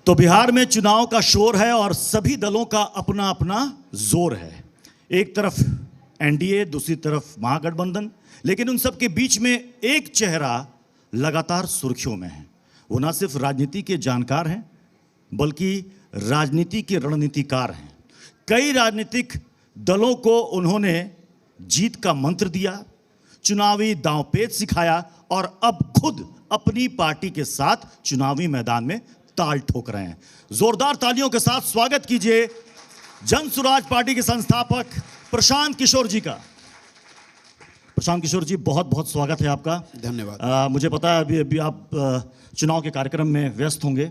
तो बिहार में चुनाव का शोर है और सभी दलों का अपना अपना जोर है। एक तरफ एनडीए, दूसरी तरफ महागठबंधन, लेकिन उन सब के बीच में एक चेहरा लगातार सुर्खियों में है। वो न सिर्फ राजनीति के जानकार हैं, बल्कि राजनीति के रणनीतिकार हैं। कई राजनीतिक दलों को उन्होंने जीत का मंत्र दिया, चुनावी दांवपेच सिखाया और अब खुद अपनी पार्टी के साथ चुनावी मैदान में ताल ठोक रहे हैं। जोरदार तालियों के साथ स्वागत कीजिए जन सुराज पार्टी के संस्थापक प्रशांत किशोर जी का। प्रशांत किशोर जी, बहुत बहुत स्वागत है आपका। धन्यवाद। मुझे पता है अभी आप चुनाव के कार्यक्रम में व्यस्त होंगे।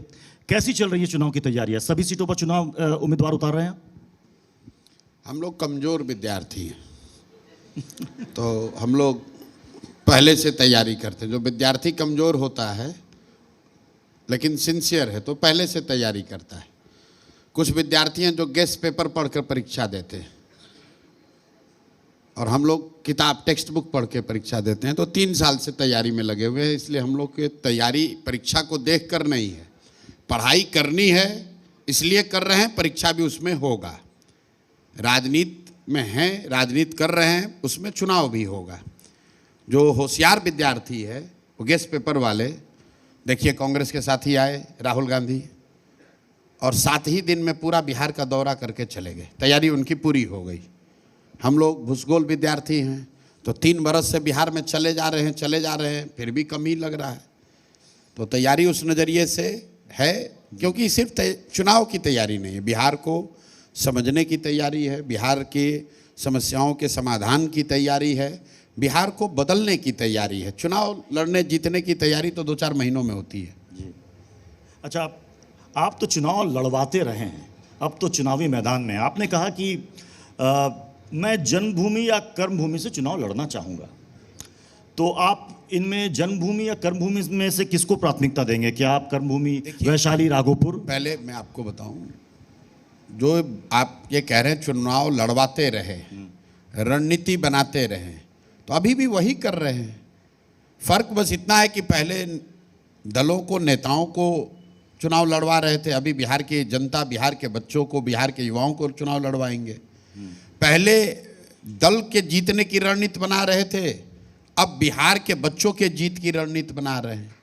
कैसी चल रही है चुनाव की तैयारियां? सभी सीटों पर चुनाव उम्मीदवार उतार रहे हैं? हम लोग कमज़ोर विद्यार्थी हैं तो हम लोग पहले से तैयारी करते हैं। जो विद्यार्थी कमज़ोर होता है लेकिन सिंसियर है तो पहले से तैयारी करता है। कुछ विद्यार्थी हैं जो गेस्ट पेपर पढ़कर परीक्षा देते हैं और हम लोग किताब टेक्स्ट बुक पढ़ के परीक्षा देते हैं। तो 3 साल से तैयारी में लगे हुए हैं। इसलिए हम लोग की तैयारी परीक्षा को देख कर नहीं है, पढ़ाई करनी है इसलिए कर रहे हैं, परीक्षा भी उसमें होगा। राजनीति में हैं, राजनीति कर रहे हैं, उसमें चुनाव भी होगा। जो होशियार विद्यार्थी है वो गेस्ट पेपर वाले, देखिए कांग्रेस के साथी आए राहुल गांधी और 7 ही दिन में पूरा बिहार का दौरा करके चले गए। तैयारी उनकी पूरी हो गई। हम लोग भूसगोल विद्यार्थी हैं तो 3 बरस से बिहार में चले जा रहे हैं, फिर भी कम ही लग रहा है। तो तैयारी उस नज़रिए से है, क्योंकि सिर्फ चुनाव की तैयारी नहीं है, बिहार को समझने की तैयारी है, बिहार के समस्याओं के समाधान की तैयारी है, बिहार को बदलने की तैयारी है। चुनाव लड़ने जीतने की तैयारी तो 2-4 महीनों में होती है जी। अच्छा, आप तो चुनाव लड़वाते रहे हैं, अब तो चुनावी मैदान में आपने कहा कि मैं जन्मभूमि या कर्मभूमि से चुनाव लड़ना चाहूँगा। तो आप इनमें जन्मभूमि या कर्मभूमि में से किसको प्राथमिकता देंगे? क्या आप कर्मभूमि वैशाली, राघोपुर? पहले मैं आपको बताऊं, जो आप ये कह रहे हैं चुनाव लड़वाते रहे, रणनीति बनाते रहे, तो अभी भी वही कर रहे हैं। फर्क बस इतना है कि पहले दलों को, नेताओं को चुनाव लड़वा रहे थे, अभी बिहार की जनता, बिहार के बच्चों को, बिहार के युवाओं को चुनाव लड़वाएंगे। पहले दल के जीतने की रणनीति बना रहे थे, अब बिहार के बच्चों के जीत की रणनीति बना रहे हैं।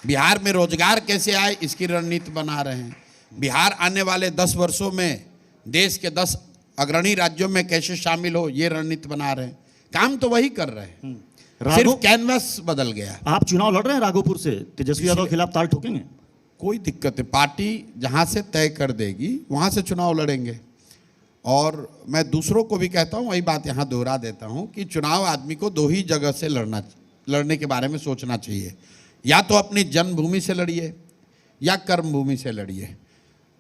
बिहार में रोजगार कैसे आए इसकी रणनीति बना रहे हैं। बिहार आने वाले 10 वर्षों में देश के 10 अग्रणी राज्यों में कैसे शामिल हो, ये रणनीति बना रहे हैं। काम तो वही कर रहे हैं, सिर्फ कैनवस बदल गया। आप चुनाव लड़ रहे हैं राघोपुर से, तेजस्वी यादव के खिलाफ ताल ठोकेंगे? कोई दिक्कत है, पार्टी जहां से तय कर देगी वहां से चुनाव लड़ेंगे। और मैं दूसरों को भी कहता हूं, वही बात यहां दोहरा देता हूं कि चुनाव आदमी को 2 ही जगह से लड़ने के बारे में सोचना चाहिए। या तो अपनी जन्मभूमि से लड़िए या कर्मभूमि से लड़िए।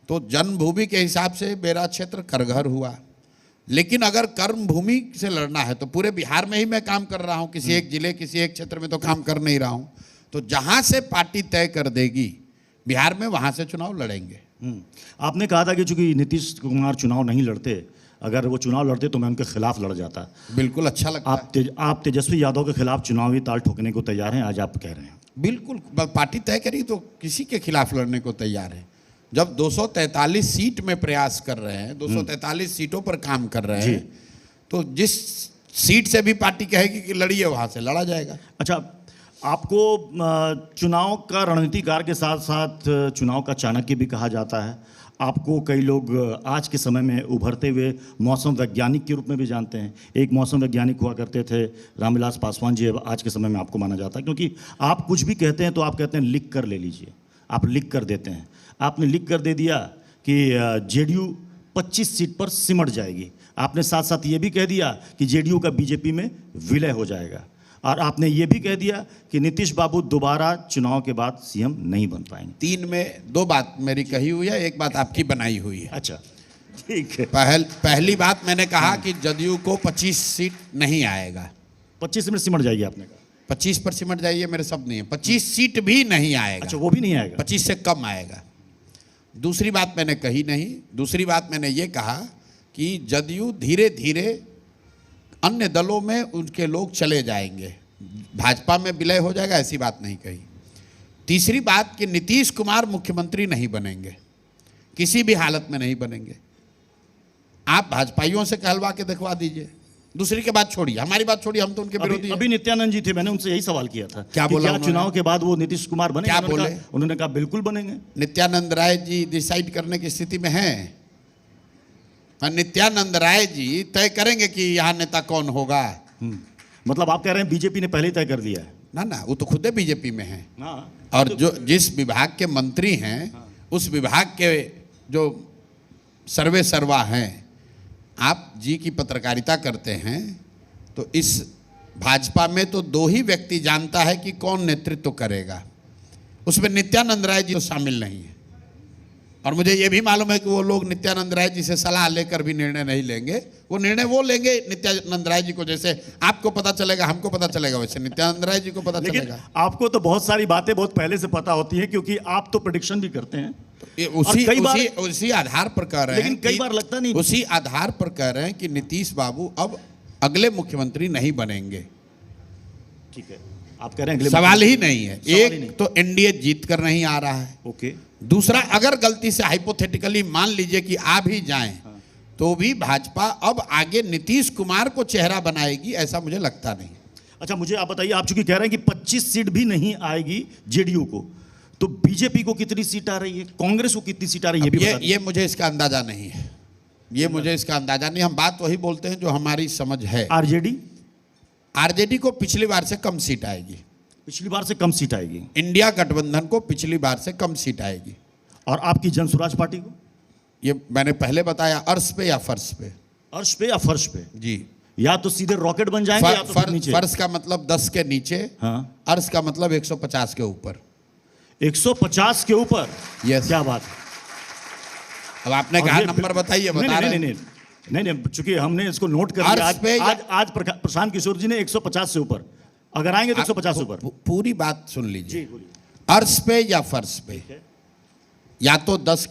तो जन्मभूमि के हिसाब से मेरा क्षेत्र करघर हुआ, लेकिन अगर कर्म भूमि से लड़ना है तो पूरे बिहार में ही मैं काम कर रहा हूं, किसी एक जिले, किसी एक क्षेत्र में तो काम कर नहीं रहा हूं। तो जहां से पार्टी तय कर देगी बिहार में, वहां से चुनाव लड़ेंगे। आपने कहा था कि चूंकि नीतीश कुमार चुनाव नहीं लड़ते, अगर वो चुनाव लड़ते तो मैं उनके खिलाफ लड़ जाता। बिल्कुल, अच्छा लगता है। आप तेजस्वी यादव के खिलाफ चुनावी ताल ठोकने को तैयार हैं, आज आप कह रहे हैं? बिल्कुल, पार्टी तय करी तो किसी के खिलाफ लड़ने को तैयार है। जब 243 सीट में प्रयास कर रहे हैं, 243 सीटों पर काम कर रहे हैं, तो जिस सीट से भी पार्टी कहेगी कि लड़िए, वहां से लड़ा जाएगा। अच्छा, आपको चुनाव का रणनीतिकार के साथ साथ चुनाव का चाणक्य भी कहा जाता है। आपको कई लोग आज के समय में उभरते हुए मौसम वैज्ञानिक के रूप में भी जानते हैं। एक मौसम वैज्ञानिक हुआ करते थे रामविलास पासवान जी, अब आज के समय में आपको माना जाता है, क्योंकि आप कुछ भी कहते हैं तो आप कहते हैं लिख कर ले लीजिए, आप लिख कर देते हैं। आपने लिख कर दे दिया कि जेडीयू 25 सीट पर सिमट जाएगी। आपने साथ साथ ये भी कह दिया कि जेडीयू का बीजेपी में विलय हो जाएगा, और आपने ये भी कह दिया कि नीतीश बाबू दोबारा चुनाव के बाद सीएम नहीं बन पाएंगे। 3 में 2 बात मेरी कही हुई है, 1 बात आपकी बनाई हुई है। अच्छा, ठीक है। पहली बात मैंने कहा कि जदयू को 25 सीट नहीं आएगा। 25 में सिमट जाएगी आपने कहा? 25 पर सिमट जाइए मेरे शब्द नहीं है, 25 सीट भी नहीं आएगा। अच्छा, वो भी नहीं आएगा? 25 से कम आएगा। दूसरी बात मैंने कही नहीं, दूसरी बात मैंने ये कहा कि जदयू धीरे धीरे अन्य दलों में उनके लोग चले जाएंगे, भाजपा में विलय हो जाएगा, ऐसी बात नहीं कही। तीसरी बात कि नीतीश कुमार मुख्यमंत्री नहीं बनेंगे, किसी भी हालत में नहीं बनेंगे। आप भाजपाइयों से कहलवा के दिखवा दीजिए। दूसरी के बात छोड़िए, हमारी बात छोड़िए, हम तो उनके विरोधी हैं। अभी नित्यानंद जी थे, मैंने उनसे यही सवाल किया था क्या कि बोला क्या उन्होंने? चुनाव के बाद वो नीतीश कुमार बनेंगे? क्या बोले? उन्होंने कहा बिल्कुल बनेंगे। नित्यानंद राय जी डिसाइड करने की स्थिति में हैं। और नित्यानंद राय जी तय करेंगे कि यहाँ नेता कौन होगा। मतलब आप कह रहे हैं बीजेपी ने पहले ही तय कर दिया है? ना, वो तो खुद बीजेपी में है। हाँ, और जो जिस विभाग के मंत्री हैं, उस विभाग के जो सर्वे सर्वा हैं, आप जी की पत्रकारिता करते हैं तो इस भाजपा में तो दो ही व्यक्ति जानता है कि कौन नेतृत्व करेगा, उसमें नित्यानंद राय जी तो शामिल नहीं है। और मुझे ये भी मालूम है कि वो लोग नित्यानंद राय जी से सलाह लेकर भी निर्णय नहीं लेंगे। वो निर्णय वो लेंगे नित्यानंद राय जी को, जैसे आपको पता चलेगा, हमको पता चलेगा, वैसे नित्यानंद राय जी को पता लेकिन चलेगा। आपको तो बहुत सारी बातें बहुत पहले से पता होती हैं, क्योंकि आप तो प्रेडिक्शन भी करते हैं। ये और उसी आधार पर कह रहे हैं। लेकिन कई बार लगता नहीं। उसी आधार पर कह रहे हैं कि नीतीश बाबू अब अगले मुख्यमंत्री नहीं बनेंगे। ठीक है, आप कह रहे हैं अगले सवाल ही नहीं है। सवाल ही नहीं। एक तो एनडीए जीत कर नहीं आ रहा है। ओके, दूसरा, अगर गलती से हाइपोथेटिकली मान लीजिए कि आ भी जाएं, तो भी भाजपा अब आगे नीतीश कुमार को चेहरा बनाएगी, ऐसा मुझे लगता नहीं। अच्छा मुझे आप बताइए, आप चूंकि कह रहे हैं कि 25 सीट भी नहीं आएगी जेडीयू को, तो बीजेपी को कितनी सीट आ रही है, कांग्रेस को कितनी सीट आ रही है? ये मुझे इसका अंदाजा नहीं है। ये मुझे इसका अंदाजा नहीं। हम बात वही बोलते हैं जो हमारी समझ है। आरजेडी को पिछली बार से कम सीट आएगी। पिछली बार से कम सीट आएगी। इंडिया गठबंधन को पिछली बार से कम सीट आएगी। और आपकी जन स्वराज पार्टी को? ये मैंने पहले बताया, अर्श पे या फर्श पे। अर्श पे या फर्श पे? जी। या तो सीधे रॉकेट बन जाएंगे या तो फिर नीचे। फर्श का मतलब 10 के नीचे। हाँ। अर्श का मतलब 150 के ऊपर। 150 के ऊपर? यस। क्या बात है। अब आपने कहा नंबर बताइए, बता रहे हैं। नहीं, चूंकि हमने इसको नोट कर लिया। आज प्रशांत किशोर जी ने 150 से ऊपर, अगर आएंगे तो 150 से ऊपर। पूरी बात सुन लीजिए। जी बोलिए। अर्श पे या फर्श पे, या तो 10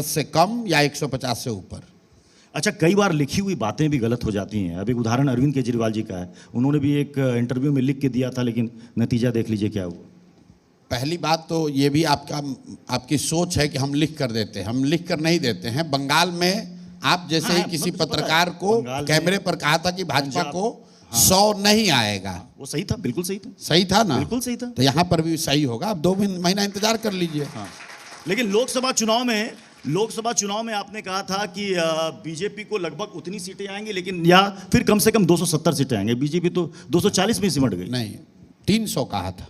से कम या 150 से ऊपर। अच्छा, कई बार लिखी हुई बातें भी गलत हो जाती हैं। अब एक उदाहरण अरविंद केजरीवाल जी का है, उन्होंने भी एक इंटरव्यू में लिख के दिया था, लेकिन नतीजा देख लीजिए क्या हुआ। पहली बात तो ये भी आपकी सोच है कि हम लिख कर देते हैं। हम लिख कर नहीं देते हैं। बंगाल में आप जैसे ही किसी पत्रकार को कैमरे पर कहा था कि भाजपा को 100 नहीं आएगा, वो सही था, बिल्कुल सही था। सही था ना? बिल्कुल सही था। तो यहाँ पर भी सही होगा। अब 2 महीना इंतजार कर लीजिए। हाँ। लेकिन लोकसभा चुनाव में आपने कहा था कि बीजेपी को लगभग उतनी सीटें आएंगी, लेकिन या फिर कम से कम 270 सीटें आएंगी। बीजेपी तो 240 में सिमट गई। नहीं, 300 कहा था,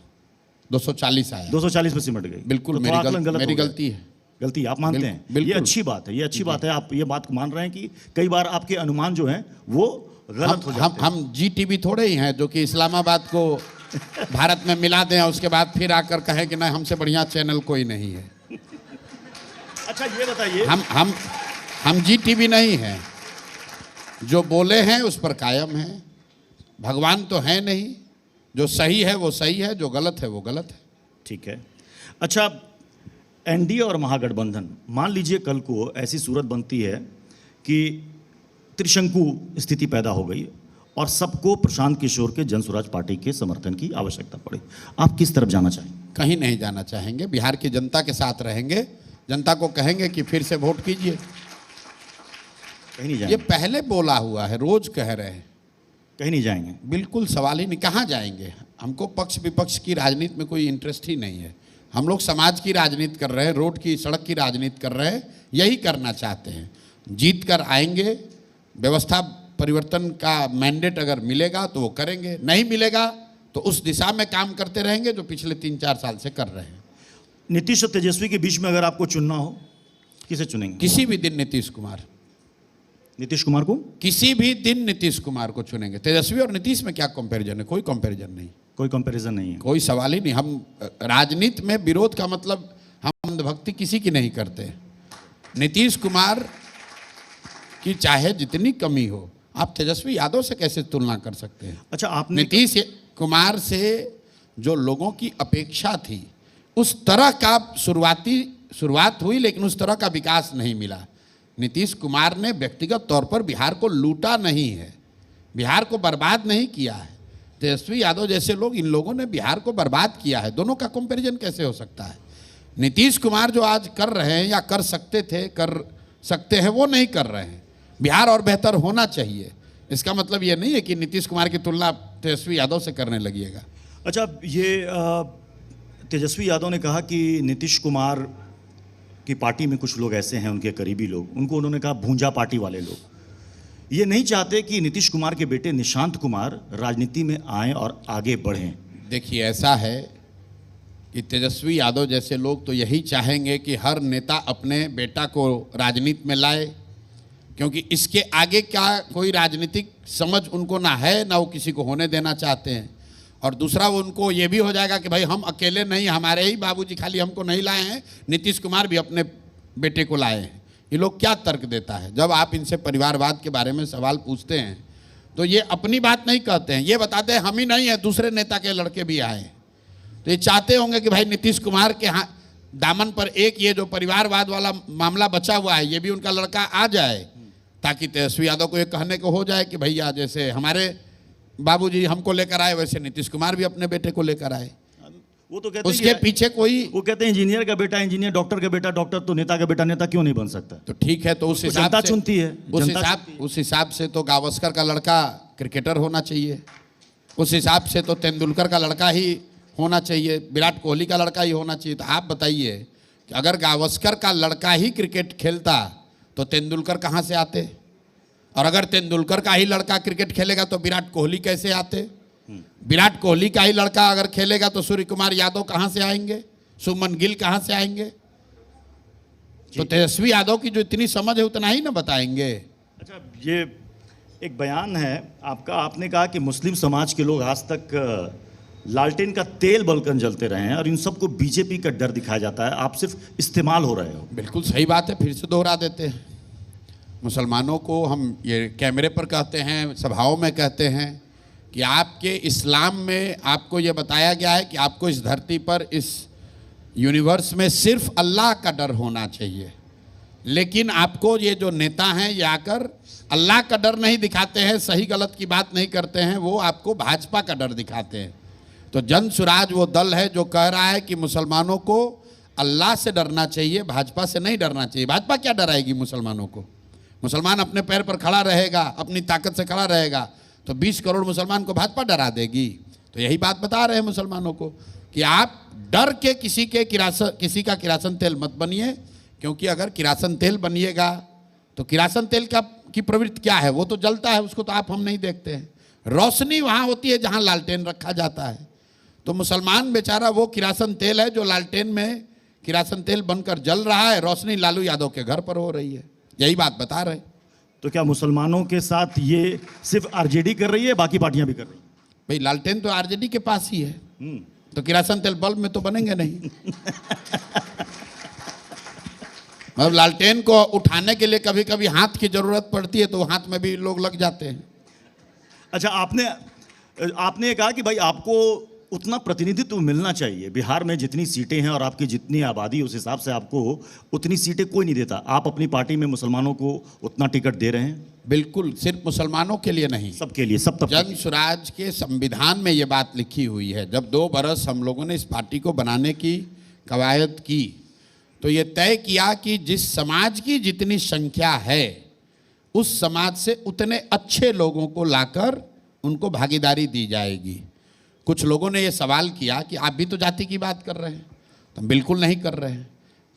240 आया। 240 में सिमट गई। बिल्कुल तो मेरी गलती है। गलती आप मानते हैं? ये अच्छी बात है, ये अच्छी बात है। आप ये बात मान रहे हैं कि कई बार आपके अनुमान जो हैं वो गलत हो जाते हैं। हम GTV थोड़े ही हैं जो कि इस्लामाबाद को भारत में मिला दें और उसके बाद फिर आकर कहें कि नहीं, हमसे बढ़िया चैनल कोई नहीं है। अच्छा ये बताइए, हम GTV नहीं हैं। जो बोले हैं उस पर कायम हैं। भगवान तो है नहीं। जो सही है वो सही है, जो गलत है वो गलत है। ठीक है। अच्छा, एनडीए और महागठबंधन, मान लीजिए कल को ऐसी सूरत बनती है कि त्रिशंकु स्थिति पैदा हो गई और सबको प्रशांत किशोर के जन स्वराज पार्टी के समर्थन की आवश्यकता पड़ी, आप किस तरफ जाना चाहेंगे? कहीं नहीं जाना चाहेंगे। बिहार की जनता के साथ रहेंगे। जनता को कहेंगे कि फिर से वोट कीजिए। कहीं नहीं जाएंगे? ये पहले बोला हुआ है, रोज कह रहे हैं। कहीं नहीं जाएंगे? बिल्कुल सवाल ही नहीं। कहाँ जाएंगे? हमको पक्ष विपक्ष की राजनीति में कोई इंटरेस्ट ही नहीं है। हम लोग समाज की राजनीति कर रहे हैं, रोड की सड़क की राजनीति कर रहे हैं, यही करना चाहते हैं। जीत कर आएंगे, व्यवस्था परिवर्तन का मैंडेट अगर मिलेगा तो वो करेंगे, नहीं मिलेगा तो उस दिशा में काम करते रहेंगे जो पिछले 3-4 साल से कर रहे हैं। नीतीश और तेजस्वी के बीच में अगर आपको चुनना हो, किसे चुनेंगे? किसी भी दिन नीतीश कुमार को, किसी भी दिन नीतीश कुमार को चुनेंगे। तेजस्वी और नीतीश में क्या कंपैरिजन है? कोई कंपैरिजन नहीं। कोई कंपैरिजन नहीं है, कोई सवाल ही नहीं। हम राजनीति में विरोध का मतलब हम अंधभक्ति किसी की नहीं करते। नीतीश कुमार की चाहे जितनी कमी हो, आप तेजस्वी यादव से कैसे तुलना कर सकते हैं? अच्छा, आपने नीतीश कुमार से जो लोगों की अपेक्षा थी उस तरह का शुरुआत हुई, लेकिन उस तरह का विकास नहीं मिला। नीतीश कुमार ने व्यक्तिगत तौर पर बिहार को लूटा नहीं है, बिहार को बर्बाद नहीं किया है। तेजस्वी यादव जैसे लोग, इन लोगों ने बिहार को बर्बाद किया है। दोनों का कंपैरिजन कैसे हो सकता है? नीतीश कुमार जो आज कर रहे हैं या कर सकते थे, कर सकते हैं, वो नहीं कर रहे हैं। बिहार और बेहतर होना चाहिए। इसका मतलब ये नहीं है कि नीतीश कुमार की तुलना तेजस्वी यादव से करने लगिएगा। अच्छा, ये तेजस्वी यादव ने कहा कि नीतीश कुमार की पार्टी में कुछ लोग ऐसे हैं, उनके करीबी लोग, उनको उन्होंने कहा भूंजा पार्टी वाले लोग, ये नहीं चाहते कि नीतीश कुमार के बेटे निशांत कुमार राजनीति में आएं और आगे बढ़ें। देखिए, ऐसा है कि तेजस्वी यादव जैसे लोग तो यही चाहेंगे कि हर नेता अपने बेटा को राजनीति में लाए, क्योंकि इसके आगे क्या कोई राजनीतिक समझ उनको ना है, ना वो किसी को होने देना चाहते हैं। और दूसरा, वो उनको ये भी हो जाएगा कि भाई हम अकेले नहीं, हमारे ही बाबूजी खाली हमको नहीं लाए हैं, नीतीश कुमार भी अपने बेटे को लाए हैं। ये लोग क्या तर्क देता है? जब आप इनसे परिवारवाद के बारे में सवाल पूछते हैं तो ये अपनी बात नहीं कहते हैं, ये बताते हैं हम ही नहीं है, दूसरे नेता के लड़के भी आए। तो ये चाहते होंगे कि भाई नीतीश कुमार के दामन पर एक ये जो परिवारवाद वाला मामला बचा हुआ है, ये भी उनका लड़का आ जाए, ताकि तेजस्वी यादव को ये कहने को हो जाए कि भैया जैसे हमारे बाबूजी हमको लेकर आए, वैसे नीतीश कुमार भी अपने बेटे को लेकर आए। वो तो कहते उसके पीछे कोई, वो कहते हैं इंजीनियर का बेटा इंजीनियर, डॉक्टर का बेटा डॉक्टर, तो नेता का बेटा नेता क्यों नहीं बन सकता? तो ठीक है, तो उस हिसाब से चुनती है, उस हिसाब से तो गावस्कर का लड़का क्रिकेटर होना चाहिए, उस हिसाब से तो तेंदुलकर का लड़का ही होना चाहिए, विराट कोहली का लड़का ही होना चाहिए। तो आप बताइए कि अगर गावस्कर का लड़का ही क्रिकेट खेलता तो तेंदुलकर कहाँ से आते? और अगर तेंदुलकर का ही लड़का क्रिकेट खेलेगा तो विराट कोहली कैसे आते? विराट कोहली का ही लड़का अगर खेलेगा तो सूर्य कुमार यादव कहाँ से आएंगे? शुभमन गिल कहाँ से आएंगे? तो तेजस्वी यादव की जो इतनी समझ है उतना ही ना बताएंगे। अच्छा, ये एक बयान है आपका, आपने कहा कि मुस्लिम समाज के लोग आज तक लालटेन का तेल बलकन जलते रहे हैं और इन सबको बीजेपी का डर दिखाया जाता है, आप सिर्फ इस्तेमाल हो रहे हो। बिल्कुल सही बात है, फिर से दोहरा देते हैं। मुसलमानों को हम ये कैमरे पर कहते हैं, सभाओं में कहते हैं कि आपके इस्लाम में आपको ये बताया गया है कि आपको इस धरती पर, इस यूनिवर्स में सिर्फ अल्लाह का डर होना चाहिए। लेकिन आपको ये जो नेता हैं ये आकर अल्लाह का डर नहीं दिखाते हैं, सही गलत की बात नहीं करते हैं, वो आपको भाजपा का डर दिखाते हैं। तो जन सुराज वो दल है जो कह रहा है कि मुसलमानों को अल्लाह से डरना चाहिए, भाजपा से नहीं डरना चाहिए। भाजपा क्या डराएगी मुसलमानों को? मुसलमान अपने पैर पर खड़ा रहेगा, अपनी ताकत से खड़ा रहेगा, तो 20 करोड़ मुसलमान को भाजपा डरा देगी। तो यही बात बता रहे हैं मुसलमानों को कि आप डर के किसी का किरासन तेल मत बनिए, क्योंकि अगर किरासन तेल बनिएगा तो किरासन तेल की प्रवृत्ति क्या है? वो तो जलता है, उसको तो आप हम नहीं देखते हैं। रोशनी वहाँ होती है जहाँ लालटेन रखा जाता है। तो मुसलमान बेचारा वो किरासन तेल है जो लालटेन में किरासन तेल बनकर जल रहा है, रोशनी लालू यादव के घर पर हो रही है। यही बात बता रहे हैं। तो क्या मुसलमानों के साथ ये सिर्फ आरजेडी कर रही है, बाकी पार्टियां भी कर रही हैं? भाई लालटेन तो आरजेडी के पास ही है, तो किरासन तेल बल्ब में तो बनेंगे नहीं। मतलब लालटेन को उठाने के लिए कभी कभी हाथ की जरूरत पड़ती है, तो हाथ में भी लोग लग जाते हैं। अच्छा, आपने कहा कि भाई आपको उतना प्रतिनिधित्व मिलना चाहिए। बिहार में जितनी सीटें हैं और आपकी जितनी आबादी, उस हिसाब से आपको उतनी सीटें कोई नहीं देता। आप अपनी पार्टी में मुसलमानों को उतना टिकट दे रहे हैं? बिल्कुल, सिर्फ मुसलमानों के लिए नहीं, सबके लिए, सब तब जन स्वराज के संविधान में ये बात लिखी हुई है। जब 2 बरस हम लोगों ने इस पार्टी को बनाने की कवायद की, तो ये तय किया कि जिस समाज की जितनी संख्या है उस समाज से उतने अच्छे लोगों को लाकर उनको भागीदारी दी जाएगी। कुछ लोगों ने ये सवाल किया कि आप भी तो जाति की बात कर रहे हैं, तो हम बिल्कुल नहीं कर रहे हैं।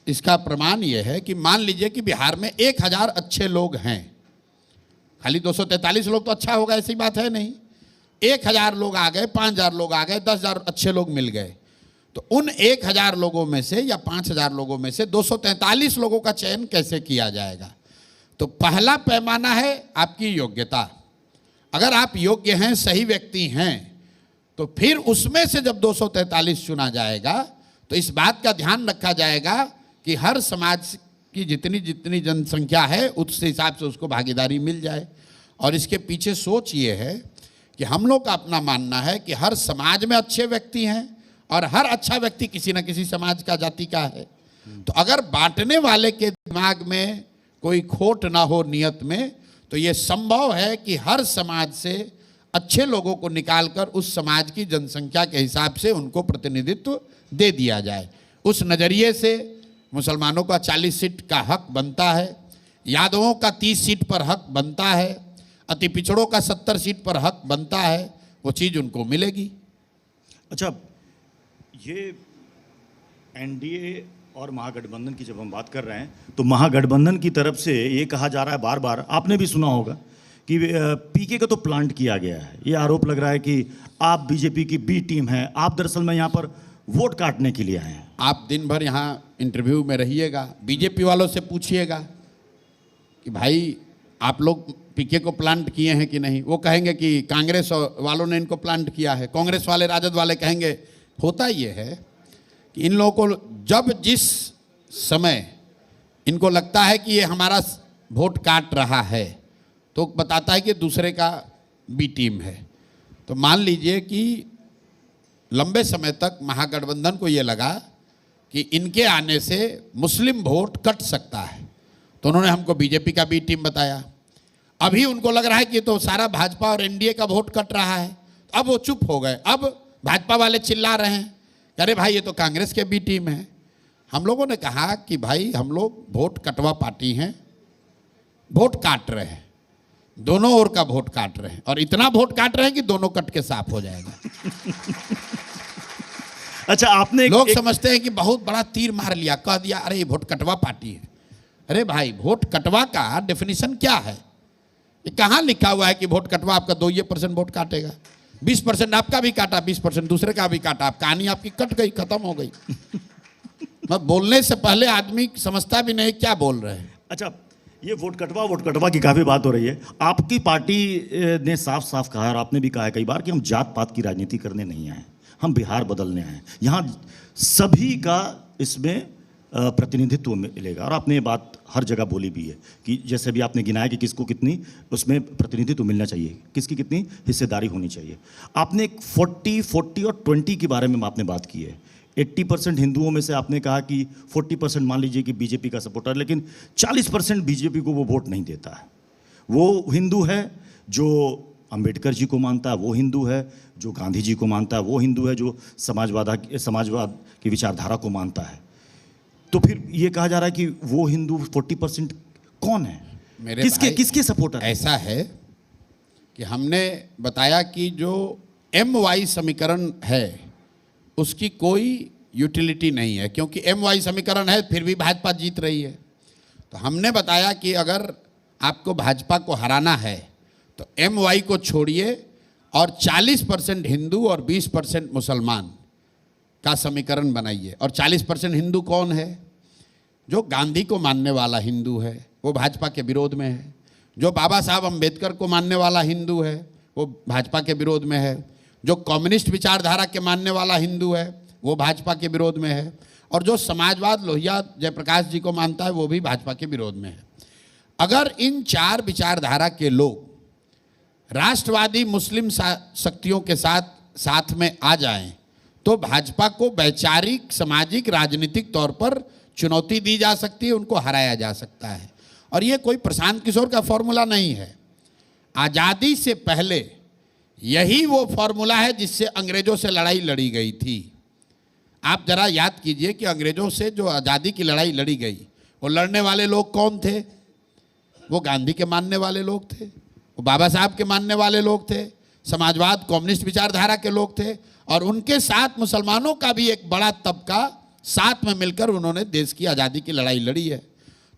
इसका प्रमाण ये है कि मान लीजिए कि बिहार में 1000 अच्छे लोग हैं, खाली 243 लोग तो अच्छा होगा ऐसी बात है नहीं। 1000 लोग आ गए, 5000 लोग आ गए, 10,000 अच्छे लोग मिल गए, तो उन 1000 लोगों में से या 5000 लोगों में से 243 लोगों का चयन कैसे किया जाएगा? तो पहला पैमाना है आपकी योग्यता। अगर आप योग्य हैं, सही व्यक्ति हैं, तो फिर उसमें से जब 243 चुना जाएगा तो इस बात का ध्यान रखा जाएगा कि हर समाज की जितनी जनसंख्या है उस हिसाब से उसको भागीदारी मिल जाए। और इसके पीछे सोच ये है कि हम लोग का अपना मानना है कि हर समाज में अच्छे व्यक्ति हैं और हर अच्छा व्यक्ति किसी न किसी समाज का, जाति का है। तो अगर बांटने वाले के दिमाग में कोई खोट ना हो नियत में, तो ये संभव है कि हर समाज से अच्छे लोगों को निकालकर उस समाज की जनसंख्या के हिसाब से उनको प्रतिनिधित्व दे दिया जाए। उस नज़रिए से मुसलमानों का 40 सीट का हक बनता है, यादवों का 30 सीट पर हक बनता है, अति पिछड़ों का 70 सीट पर हक बनता है, वो चीज़ उनको मिलेगी। अच्छा, ये एनडीए और महागठबंधन की जब हम बात कर रहे हैं तो महागठबंधन की तरफ से ये कहा जा रहा है बार बार, आपने भी सुना होगा कि पीके का तो प्लांट किया गया है। ये आरोप लग रहा है कि आप बीजेपी की बी टीम है, आप दरअसल में यहाँ पर वोट काटने के लिए आए हैं। आप दिन भर यहाँ इंटरव्यू में रहिएगा, बीजेपी वालों से पूछिएगा कि भाई आप लोग पीके को प्लांट किए हैं कि नहीं। वो कहेंगे कि कांग्रेस वालों ने इनको प्लांट किया है। कांग्रेस वाले, राजद वाले कहेंगे। होता ये है कि इन लोगों को जब जिस समय इनको लगता है कि ये हमारा वोट काट रहा है तो बताता है कि दूसरे का बी टीम है। तो मान लीजिए कि लंबे समय तक महागठबंधन को ये लगा कि इनके आने से मुस्लिम वोट कट सकता है, तो उन्होंने हमको बीजेपी का बी टीम बताया। अभी उनको लग रहा है कि तो सारा भाजपा और एनडीए का वोट कट रहा है, अब वो चुप हो गए। अब भाजपा वाले चिल्ला रहे हैं, अरे भाई ये तो कांग्रेस के बी टीम है। हम लोगों ने कहा कि भाई हम लोग वोट कटवा पार्टी हैं, वोट काट रहे हैं, दोनों ओर का वोट काट रहे हैं, और इतना वोट काट रहे हैं कि दोनों कट के साफ हो जाएगा। अच्छा, आपने लोग समझते हैं कि बहुत बड़ा तीर मार लिया, कह दिया अरे ये वोट कटवा पार्टी है। अरे भाई, वोट कटवा का डेफिनेशन क्या है? ये कहाँ लिखा हुआ है कि वोट कटवा आपका 2% वोट काटेगा? 20% आपका भी काटा, 20% दूसरे का भी काटा, आप कहानी आपकी कट गई, खत्म हो गई। बोलने से पहले आदमी समझता भी नहीं क्या बोल रहे हैं। अच्छा, ये वोट कटवा की काफ़ी बात हो रही है। आपकी पार्टी ने साफ साफ कहा, और आपने भी कहा है कई बार, कि हम जात पात की राजनीति करने नहीं आए, हम बिहार बदलने आए। यहाँ सभी का इसमें प्रतिनिधित्व मिलेगा, और आपने ये बात हर जगह बोली भी है कि जैसे भी आपने गिनाया कि किसको कितनी उसमें प्रतिनिधित्व मिलना चाहिए, किसकी कितनी हिस्सेदारी होनी चाहिए। आपने 40 और 20 के बारे में आपने बात की है। 80% हिंदुओं में से आपने कहा कि 40% मान लीजिए कि बीजेपी का सपोर्टर, लेकिन 40% बीजेपी को वो वोट नहीं देता है। वो हिंदू है जो अंबेडकर जी को मानता है, वो हिंदू है जो गांधी जी को मानता है, वो हिंदू है जो समाजवाद की विचारधारा को मानता है। तो फिर ये कहा जा रहा है कि वो हिंदू 40% कौन है? किसके सपोर्टर? ऐसा है कि हमने बताया कि जो MY समीकरण है उसकी कोई यूटिलिटी नहीं है, क्योंकि MY समीकरण है फिर भी भाजपा जीत रही है। तो हमने बताया कि अगर आपको भाजपा को हराना है तो MY को छोड़िए और 40% हिंदू और 20% मुसलमान का समीकरण बनाइए। और 40% हिंदू कौन है? जो गांधी को मानने वाला हिंदू है, वो भाजपा के विरोध में है। जो बाबा साहब अम्बेडकर को मानने वाला हिंदू है, वो भाजपा के विरोध में है। जो कम्युनिस्ट विचारधारा के मानने वाला हिंदू है, वो भाजपा के विरोध में है। और जो समाजवाद लोहिया जयप्रकाश जी को मानता है, वो भी भाजपा के विरोध में है। अगर इन 4 विचारधारा के लोग राष्ट्रवादी मुस्लिम शक्तियों के साथ में आ जाएं, तो भाजपा को वैचारिक, सामाजिक, राजनीतिक तौर पर चुनौती दी जा सकती है, उनको हराया जा सकता है। और ये कोई प्रशांत किशोर का फॉर्मूला नहीं है। आज़ादी से पहले यही वो फॉर्मूला है जिससे अंग्रेजों से लड़ाई लड़ी गई थी। आप जरा याद कीजिए कि अंग्रेजों से जो आज़ादी की लड़ाई लड़ी गई, वो लड़ने वाले लोग कौन थे? वो गांधी के मानने वाले लोग थे, वो बाबा साहब के मानने वाले लोग थे, समाजवाद, कम्युनिस्ट विचारधारा के लोग थे। और उनके साथ मुसलमानों का भी एक बड़ा तबका साथ में मिलकर उन्होंने देश की आज़ादी की लड़ाई लड़ी है।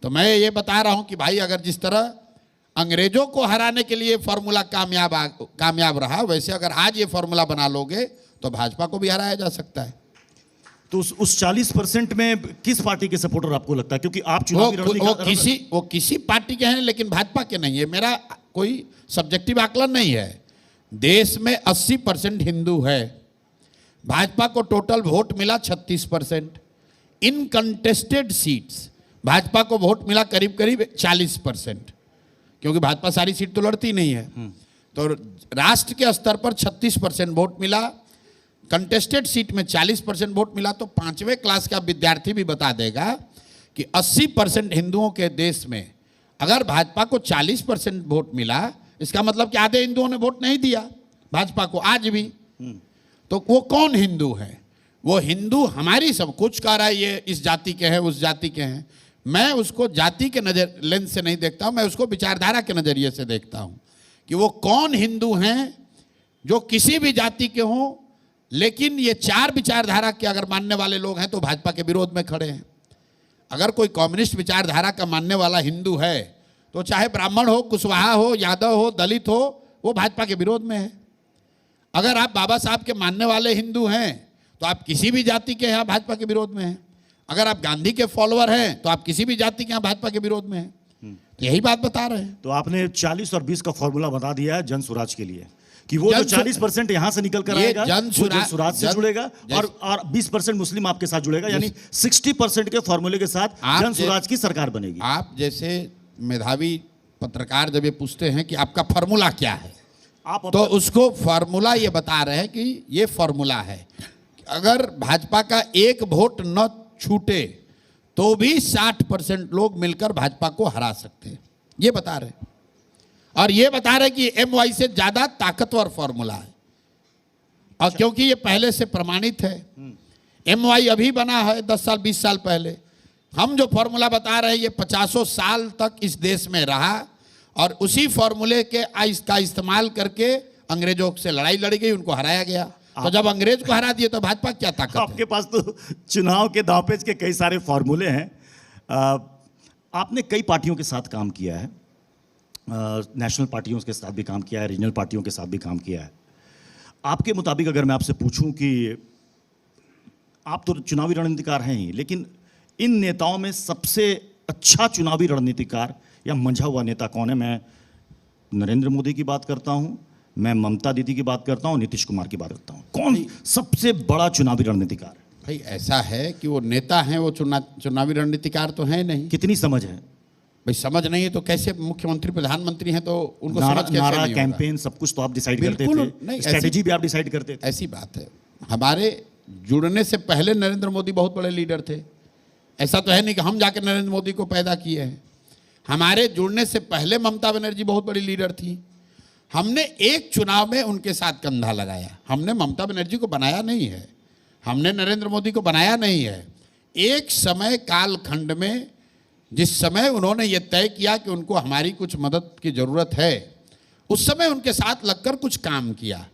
तो मैं ये बता रहा हूँ कि भाई, अगर जिस तरह अंग्रेजों को हराने के लिए फॉर्मूला कामयाब रहा, वैसे अगर आज ये फॉर्मूला बना लोगे तो भाजपा को भी हराया जा सकता है। तो उस 40% में किस पार्टी के सपोर्टर आपको लगता है? क्योंकि आप चुनावी वो किसी पार्टी के हैं, लेकिन भाजपा के नहीं है। मेरा कोई सब्जेक्टिव आकलन नहीं है। देश में 80% हिंदू है। भाजपा को टोटल वोट मिला 36%। इनकंटेस्टेड सीट्स भाजपा को वोट मिला करीब करीब 40%, क्योंकि भाजपा सारी सीट तो लड़ती नहीं है। तो राष्ट्र के स्तर पर 36% वोट मिला, कंटेस्टेड सीट में 40% वोट मिला। तो 5वें क्लास का विद्यार्थी भी बता देगा कि 80% हिंदुओं के देश में अगर भाजपा को 40% वोट मिला, इसका मतलब कि आधे हिंदुओं ने वोट नहीं दिया। भाजपा को आज भी। तो वो कौन हिंदू है? वो हिंदू हमारी सब कुछ कह रहा है, ये इस जाति के हैं, उस जाति के हैं। मैं उसको जाति के नजर लेंस से नहीं देखता हूं, मैं उसको विचारधारा के नजरिए से देखता हूं कि वो कौन हिंदू हैं जो किसी भी जाति के हों, लेकिन ये चार विचारधारा के अगर मानने वाले लोग हैं तो भाजपा के विरोध में खड़े हैं। अगर कोई कम्युनिस्ट विचारधारा का मानने वाला हिंदू है तो चाहे ब्राह्मण हो, कुशवाहा हो, यादव हो, दलित हो, वो भाजपा के विरोध में है। अगर आप बाबा साहब के मानने वाले हिंदू हैं तो आप किसी भी जाति के यहाँ भाजपा के विरोध में हैं। अगर आप गांधी के फॉलोअर हैं तो आप किसी भी जाति के यहाँ भाजपा के विरोध में हैं। तो यही बात बता रहे हैं। तो आपने 40 और 20 का फॉर्मूला बता दिया है जन स्वराज के लिए कि वो जो 40% यहां से निकल कर आएगा वो जन स्वराज से जुड़ेगा और 20% मुस्लिम आपके साथ जुड़ेगा, यानी 60% के फॉर्मूले के साथ जन स्वराज की सरकार बनेगी। आप जैसे मेधावी पत्रकार जब ये पूछते हैं कि आपका फॉर्मूला क्या है, आप तो उसको फॉर्मूला ये बता रहे हैं कि ये फॉर्मूला है, अगर भाजपा का एक वोट न छूटे तो भी 60% लोग मिलकर भाजपा को हरा सकते हैं, ये बता रहे हैं। और ये बता रहे कि MY से ज्यादा ताकतवर फॉर्मूला है, और क्योंकि ये पहले से प्रमाणित है। MY अभी बना है 10 साल 20 साल पहले। हम जो फॉर्मूला बता रहे हैं ये 50 साल तक इस देश में रहा, और उसी फॉर्मूले के का इस्तेमाल करके अंग्रेजों से लड़ाई लड़ी गई, उनको हराया गया। तो जब अंग्रेज को हरा दिए तो भाजपा क्या ताकत है? आपके पास तो चुनाव के दांवपेच के कई सारे फॉर्मूले हैं। आपने कई पार्टियों के साथ काम किया है, नेशनल पार्टियों के साथ भी काम किया है, रीजनल पार्टियों के साथ भी काम किया है। आपके मुताबिक अगर मैं आपसे पूछूं कि आप तो चुनावी रणनीतिकार हैं ही, लेकिन इन नेताओं में सबसे अच्छा चुनावी रणनीतिकार या मंझा हुआ नेता कौन है? मैं नरेंद्र मोदी की बात करता हूं, मैं ममता दीदी की बात करता हूं, नीतीश कुमार की बात करता हूं। कौन सबसे बड़ा चुनावी रणनीतिकार है? भाई ऐसा है कि वो नेता हैं, वो चुनावी रणनीतिकार तो है नहीं। कितनी समझ है? भाई समझ नहीं है तो कैसे मुख्यमंत्री प्रधानमंत्री हैं तो उनको समझ कैसे नारा, नहीं कैंपेन सब कुछ तो आप डिसाइड करते बिल्कुल थे, नहीं, स्ट्रेटेजी भी आप डिसाइड करते थे। ऐसी बात है। हमारे जुड़ने से पहले नरेंद्र मोदी बहुत बड़े लीडर थे। ऐसा तो है नहीं कि हम जाके नरेंद्र मोदी को पैदा किए हैं। हमारे जुड़ने से पहले ममता बनर्जी बहुत बड़ी लीडर थी। हमने एक चुनाव में उनके साथ कंधा लगाया। हमने ममता बनर्जी को बनाया नहीं है, हमने नरेंद्र मोदी को बनाया नहीं है। एक समय कालखंड में जिस समय उन्होंने ये तय किया कि उनको हमारी कुछ मदद की ज़रूरत है, उस समय उनके साथ लगकर कुछ काम किया।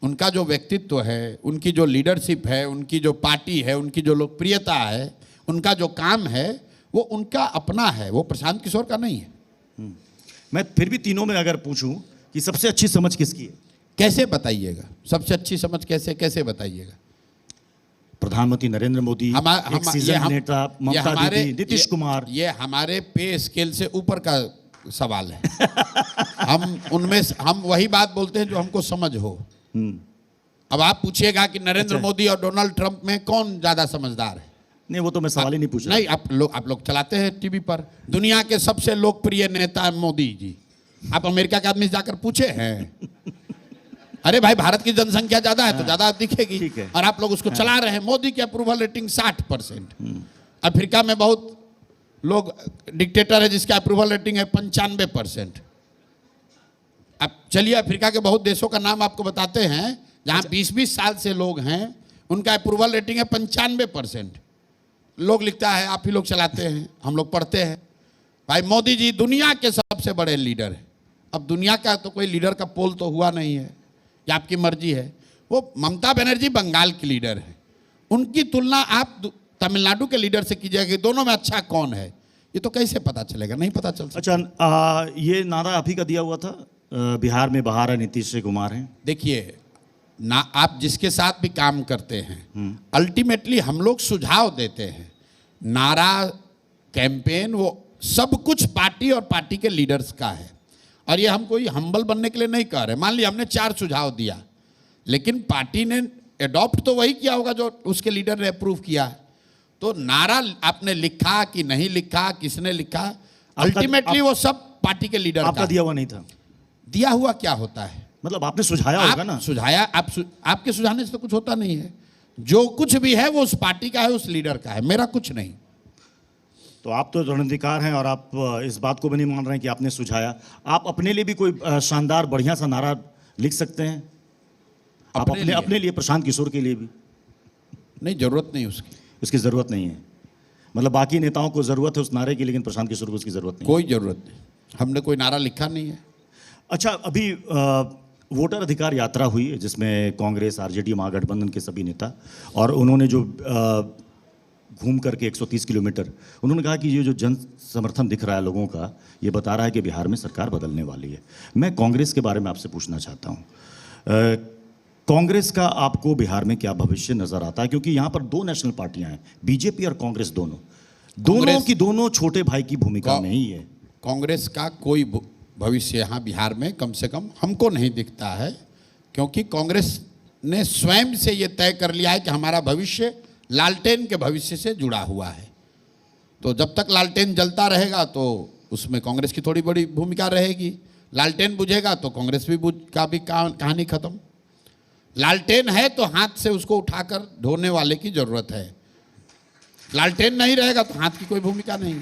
उनका जो व्यक्तित्व है, उनकी जो लीडरशिप है, उनकी जो पार्टी है, उनकी जो लोकप्रियता है, उनका जो काम है, वो उनका अपना है, वो प्रशांत किशोर का नहीं है। मैं फिर भी तीनों में अगर पूछूं कि सबसे अच्छी समझ किसकी है? कैसे बताइएगा? सबसे अच्छी समझ कैसे बताइएगा? प्रधानमंत्री नरेंद्र मोदी, एक सीजन नेता ममता दीदी, नीतीश कुमार। ये हमारे पे स्केल से ऊपर का सवाल है। हम वही बात बोलते हैं जो हमको समझ हो। अब आप पूछिएगा कि नरेंद्र मोदी और डोनाल्ड ट्रंप में कौन ज्यादा समझदार है? नहीं, वो तो मैं सवाल ही नहीं पूछ रहा। नहीं, आप लोग चलाते हैं टीवी पर, दुनिया के सबसे लोकप्रिय नेता मोदी जी। आप अमेरिका के आदमी से जाकर पूछे हैं? अरे भाई, भारत की जनसंख्या ज्यादा है तो ज्यादा दिखेगी, और आप लोग उसको चला रहे हैं। मोदी की अप्रूवल रेटिंग 60%। अफ्रीका में बहुत लोग डिक्टेटर है जिसका अप्रूवल रेटिंग है 95%। अब चलिए अफ्रीका के बहुत देशों का नाम आपको बताते हैं जहां 20-20 साल से लोग हैं, उनका अप्रूवल रेटिंग है 95%। लोग लिखता है, आप ही लोग चलाते हैं, हम लोग पढ़ते हैं। भाई मोदी जी दुनिया के सबसे बड़े लीडर है। अब दुनिया का तो कोई लीडर का पोल तो हुआ नहीं है, ये आपकी मर्जी है। वो ममता बनर्जी बंगाल की लीडर है, उनकी तुलना आप तमिलनाडु के लीडर से कीजिएगा कि दोनों में अच्छा कौन है, ये तो कैसे पता चलेगा? नहीं पता चल सकता। अच्छा, ये नारा आप ही का दिया हुआ था, बिहार में बहार है, नीतीश कुमार है। देखिए ना, आप जिसके साथ भी काम करते हैं अल्टीमेटली हम लोग सुझाव देते हैं। नारा, कैंपेन, वो सब कुछ पार्टी और पार्टी के लीडर्स का है, और ये हम कोई हम्बल बनने के लिए नहीं कह रहे। मान लिया हमने 4 सुझाव दिया, लेकिन पार्टी ने एडॉप्ट तो वही किया होगा जो उसके लीडर ने अप्रूव किया। तो नारा आपने लिखा कि नहीं लिखा, किसने लिखा, अल्टीमेटली वो सब पार्टी के लीडर आपका दिया हुआ नहीं था। दिया हुआ क्या होता है? मतलब आपने सुझाया होगा ना? सुझाया, आपके सुझाने से तो कुछ होता नहीं है। जो कुछ भी है वो उस पार्टी का है, उस लीडर का है, मेरा कुछ नहीं। तो आप तो रणनीतिकार हैं और आप इस बात को भी नहीं मान रहे हैं कि आपने सुझाया। आप अपने लिए भी कोई शानदार बढ़िया सा नारा लिख सकते हैं आप अपने लिए। अपने लिए, प्रशांत किशोर के लिए भी? नहीं, जरूरत नहीं उसकी। उसकी ज़रूरत नहीं है, मतलब बाकी नेताओं को ज़रूरत है उस नारे की, लेकिन प्रशांत किशोर को उसकी ज़रूरत नहीं है। कोई जरूरत नहीं, हमने कोई नारा लिखा नहीं है। अच्छा, अभी वोटर अधिकार यात्रा हुई जिसमें कांग्रेस, आरजेडी, महागठबंधन के सभी नेता, और उन्होंने जो घूम करके 130 किलोमीटर, उन्होंने कहा कि ये जो जन समर्थन दिख रहा है लोगों का, ये बता रहा है कि बिहार में सरकार बदलने वाली है। मैं कांग्रेस के बारे में आपसे पूछना चाहता हूँ, कांग्रेस का आपको बिहार में क्या भविष्य नजर आता है? क्योंकि यहाँ पर दो नेशनल पार्टियां हैं, बीजेपी और कांग्रेस, दोनों छोटे भाई की भूमिका में ही है। कांग्रेस का कोई भविष्य यहाँ बिहार में कम से कम हमको नहीं दिखता है, क्योंकि कांग्रेस ने स्वयं से ये तय कर लिया है कि हमारा भविष्य लालटेन के भविष्य से जुड़ा हुआ है। तो जब तक लालटेन जलता रहेगा तो उसमें कांग्रेस की थोड़ी बड़ी भूमिका रहेगी, लालटेन बुझेगा तो कांग्रेस का भी कहानी खत्म। लालटेन है तो हाथ से उसको उठाकर ढोने वाले की जरूरत है, लालटेन नहीं रहेगा तो हाथ की कोई भूमिका नहीं।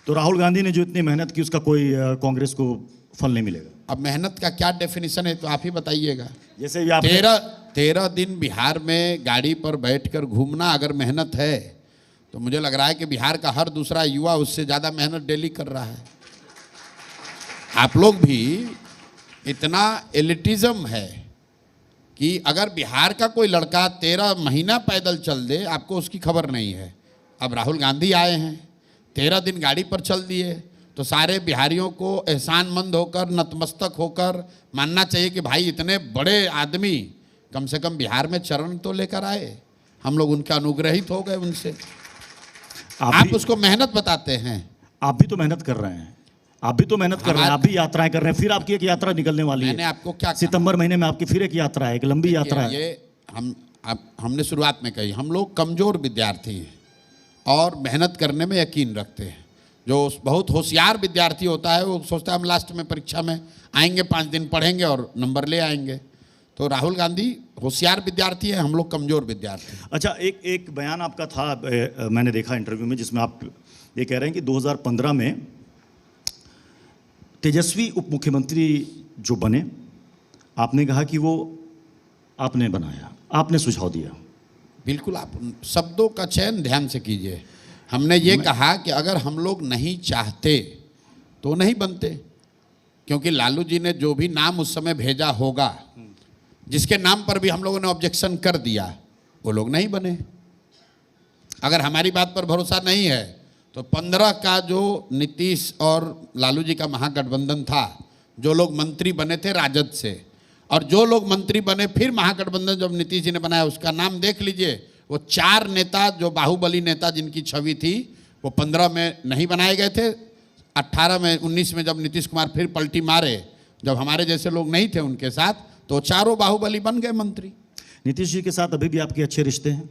तो राहुल गांधी ने जो इतनी मेहनत की, उसका कोई कांग्रेस को फल नहीं मिलेगा। अब मेहनत का क्या डेफिनेशन है तो आप ही बताइएगा। जैसे भी आप 13 दिन बिहार में गाड़ी पर बैठकर घूमना अगर मेहनत है तो मुझे लग रहा है कि बिहार का हर दूसरा युवा उससे ज़्यादा मेहनत डेली कर रहा है। आप लोग भी इतना एलिटिज्म है कि अगर बिहार का कोई लड़का 13 महीना पैदल चल दे, आपको उसकी खबर नहीं है। अब राहुल गांधी आए हैं, 13 दिन गाड़ी पर चल दिए, तो सारे बिहारियों को एहसानमंद होकर, नतमस्तक होकर मानना चाहिए कि भाई इतने बड़े आदमी कम से कम बिहार में चरण तो लेकर आए, हम लोग उनके अनुग्रहित हो गए उनसे। आप उसको मेहनत बताते हैं। आप भी तो मेहनत कर रहे हैं, आप भी तो मेहनत कर रहे हैं, आप भी यात्राएं कर रहे हैं, फिर आपकी एक यात्रा निकलने वाली है। मैंने आपको क्या कहा? सितंबर महीने में आपकी फिर एक यात्रा है, एक लंबी यात्रा है। ये हमने शुरुआत में कही, हम लोग कमजोर विद्यार्थी हैं और मेहनत करने में यकीन रखते हैं। जो बहुत होशियार विद्यार्थी होता है वो सोचता है हम लास्ट में परीक्षा में आएंगे, 5 दिन पढ़ेंगे और नंबर ले आएंगे। तो राहुल गांधी होशियार विद्यार्थी है, हम लोग कमजोर विद्यार्थी। अच्छा, एक बयान आपका था, मैंने देखा इंटरव्यू में, जिसमें आप ये कह रहे हैं कि 2015 में तेजस्वी उप मुख्यमंत्री जो बने, आपने कहा कि वो आपने बनाया, आपने सुझाव दिया। बिल्कुल, आप शब्दों का चयन ध्यान से कीजिए। हमने ये कहा कि अगर हम लोग नहीं चाहते तो नहीं बनते, क्योंकि लालू जी ने जो भी नाम उस समय भेजा होगा, जिसके नाम पर भी हम लोगों ने ऑब्जेक्शन कर दिया, वो लोग नहीं बने। अगर हमारी बात पर भरोसा नहीं है तो 15 का जो नीतीश और लालू जी का महागठबंधन था, जो लोग मंत्री बने थे राजद से, और जो लोग मंत्री बने फिर महागठबंधन जब नीतीश जी ने बनाया, उसका नाम देख लीजिए। वो 4 नेता जो बाहुबली नेता जिनकी छवि थी, वो 15 में नहीं बनाए गए थे। 18 में 19 में जब नीतीश कुमार फिर पलटी मारे, जब हमारे जैसे लोग नहीं थे उनके साथ, तो चारों बाहुबली बन गए मंत्री। नीतीश जी के साथ अभी भी आपके अच्छे रिश्ते हैं?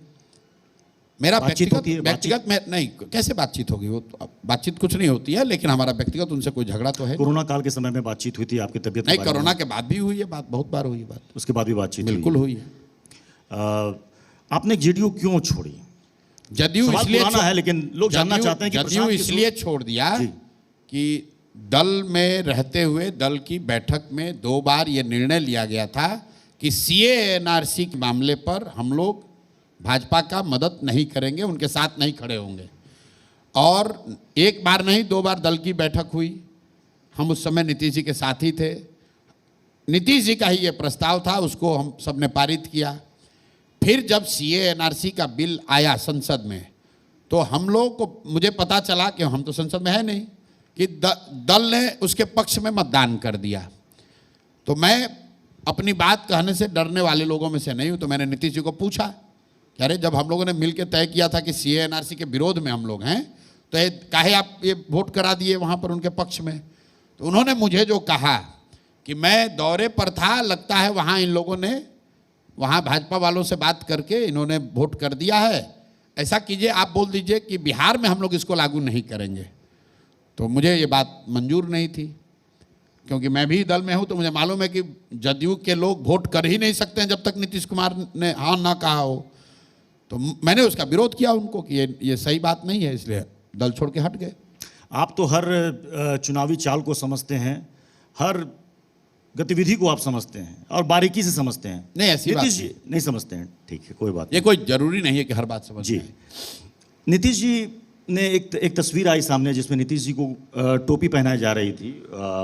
मेरा व्यक्तिगत में नहीं, कैसे बातचीत होगी? वो तो बातचीत कुछ नहीं होती है, लेकिन हमारा व्यक्तिगत उनसे कोई झगड़ा तो है। कोरोना काल के समय में बातचीत हुई थी, आपकी तबीयत नहीं, कोरोना के बाद भी हुई है बात, बहुत बार हुई बात। उसके बाद भी बातचीत बिल्कुल हुई है। आपने जेडीयू क्यों छोड़ी? जदयू इसलिए है, लेकिन लोग जानना चाहते हैं कि जदयू इसलिए छोड़ दिया कि दल में रहते हुए दल की बैठक में 2 बार ये निर्णय लिया गया था कि सीए एनआरसी के मामले पर हम लोग भाजपा का मदद नहीं करेंगे, उनके साथ नहीं खड़े होंगे। और 1 बार नहीं 2 बार दल की बैठक हुई। हम उस समय नीतीश जी के साथ ही थे। नीतीश जी का ही ये प्रस्ताव था, उसको हम सब ने पारित किया। फिर जब सीए एनआरसी का बिल आया संसद में, तो हम लोग को, मुझे पता चला कि हम तो संसद में है नहीं, कि दल ने उसके पक्ष में मतदान कर दिया। तो मैं अपनी बात कहने से डरने वाले लोगों में से नहीं हूँ। तो मैंने नीतीश जी को पूछा कि अरे, जब हम लोगों ने मिलकर तय किया था कि सीए एनआरसी के विरोध में हम लोग हैं, तो काहे आप ये वोट करा दिए वहाँ पर उनके पक्ष में? तो उन्होंने मुझे जो कहा कि मैं दौरे पर था, लगता है वहाँ इन लोगों ने, वहाँ भाजपा वालों से बात करके इन्होंने वोट कर दिया है, ऐसा कीजिए आप बोल दीजिए कि बिहार में हम लोग इसको लागू नहीं करेंगे। तो मुझे ये बात मंजूर नहीं थी, क्योंकि मैं भी दल में हूँ, तो मुझे मालूम है कि जदयू के लोग वोट कर ही नहीं सकते हैं जब तक नीतीश कुमार ने हाँ ना कहा हो। तो मैंने उसका विरोध किया उनको कि ये सही बात नहीं है, इसलिए दल छोड़ के हट गए। आप तो हर चुनावी चाल को समझते हैं, हर गतिविधि को आप समझते हैं और बारीकी से समझते हैं। नहीं, ऐसी बात नीतीश जी नहीं समझते हैं, ठीक है, कोई बात ये कोई जरूरी नहीं है कि हर बात समझ जी। में आए। नीतीश जी ने एक तस्वीर आई सामने जिसमें नीतीश जी को टोपी पहनाई जा रही थी,